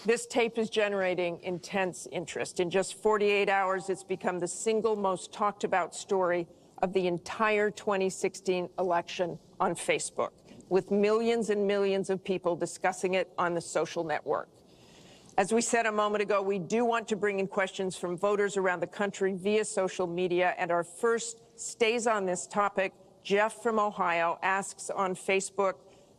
This tape is generating intense interest. In just 48 hours, it's become the single most talked about story of the entire 2016 election on Facebook, with millions and millions of people discussing it on the social network. As we said a moment ago, we do want to bring in questions from voters around the country via social media, and our first stays on this topic. Jeff from Ohio asks on Facebook,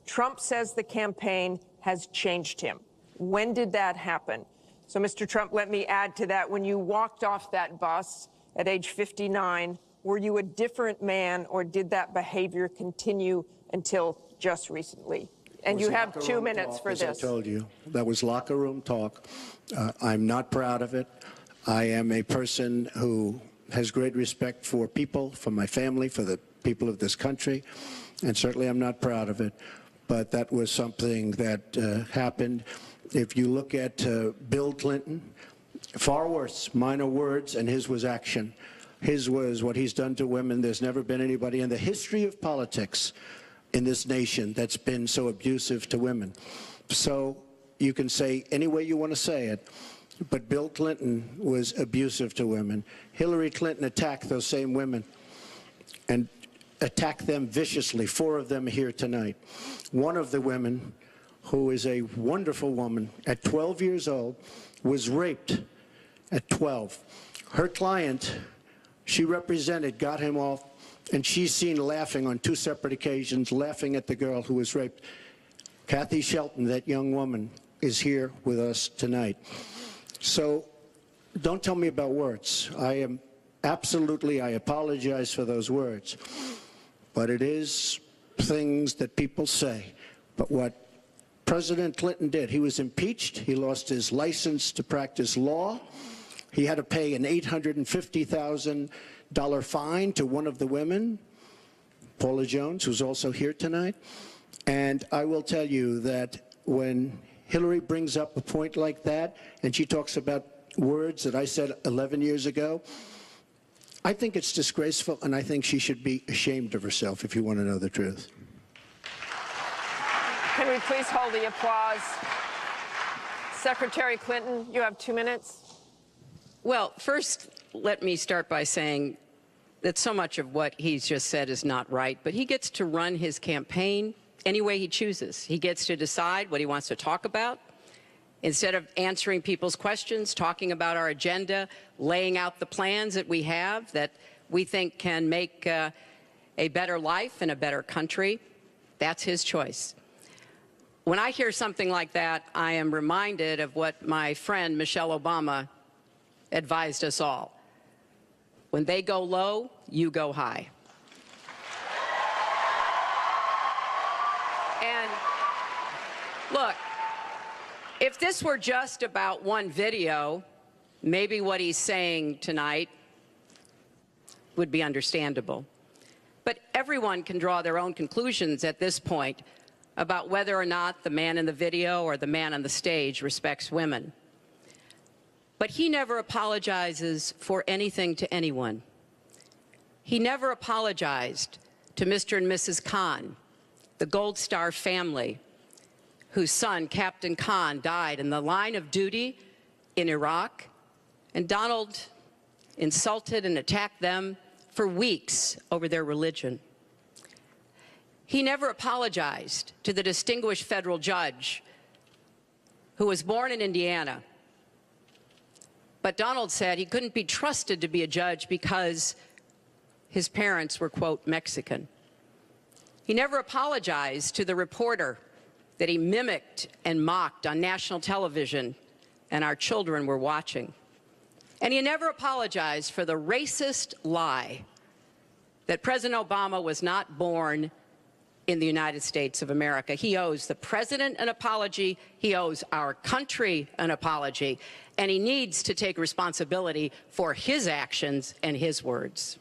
Trump says the campaign has changed him. When did that happen? So, Mr. Trump, let me add to that. When you walked off that bus at age 59, were you a different man, or did that behavior continue until just recently? And you have 2 minutes for this. As I told you, that was locker room talk. I'm not proud of it. I am a person who has great respect for people, for my family, for the people of this country, and certainly I'm not proud of it. But that was something that happened. If you look at Bill Clinton, far worse, minor words, and his was action. His was what he's done to women. There's never been anybody in the history of politics in this nation that's been so abusive to women. So you can say any way you want to say it, but Bill Clinton was abusive to women. Hillary Clinton attacked those same women and attacked them viciously. 4 of them here tonight. One of the women, who is a wonderful woman, at 12 years old, was raped at 12. Her client, she represented, got him off, and she's seen laughing on 2 separate occasions, laughing at the girl who was raped. Kathy Shelton, that young woman, is here with us tonight. So don't tell me about words. I apologize for those words. But it is things that people say. But what President Clinton did, he was impeached. He lost his license to practice law. He had to pay an $850,000 fine to one of the women, Paula Jones, who's also here tonight. And I will tell you that when Hillary brings up a point like that, and she talks about words that I said 11 years ago, I think it's disgraceful, and I think she should be ashamed of herself, if you want to know the truth. Can we please hold the applause? Secretary Clinton, you have 2 minutes. Well, first, let me start by saying that so much of what he's just said is not right, but he gets to run his campaign any way he chooses. He gets to decide what he wants to talk about. Instead of answering people's questions, talking about our agenda, laying out the plans that we have that we think can make a better life and a better country, that's his choice. When I hear something like that, I am reminded of what my friend Michelle Obama advised us all. When they go low, you go high. And look, if this were just about one video, maybe what he's saying tonight would be understandable. But everyone can draw their own conclusions at this point about whether or not the man in the video or the man on the stage respects women. But he never apologizes for anything to anyone. He never apologized to Mr. and Mrs. Khan, the Gold Star family, whose son, Captain Khan, died in the line of duty in Iraq, and Donald insulted and attacked them for weeks over their religion. He never apologized to the distinguished federal judge who was born in Indiana. But Donald said he couldn't be trusted to be a judge because his parents were, quote, Mexican. He never apologized to the reporter that he mimicked and mocked on national television, and our children were watching. And he never apologized for the racist lie that President Obama was not born in the United States of America. He owes the president an apology, he owes our country an apology, and he needs to take responsibility for his actions and his words.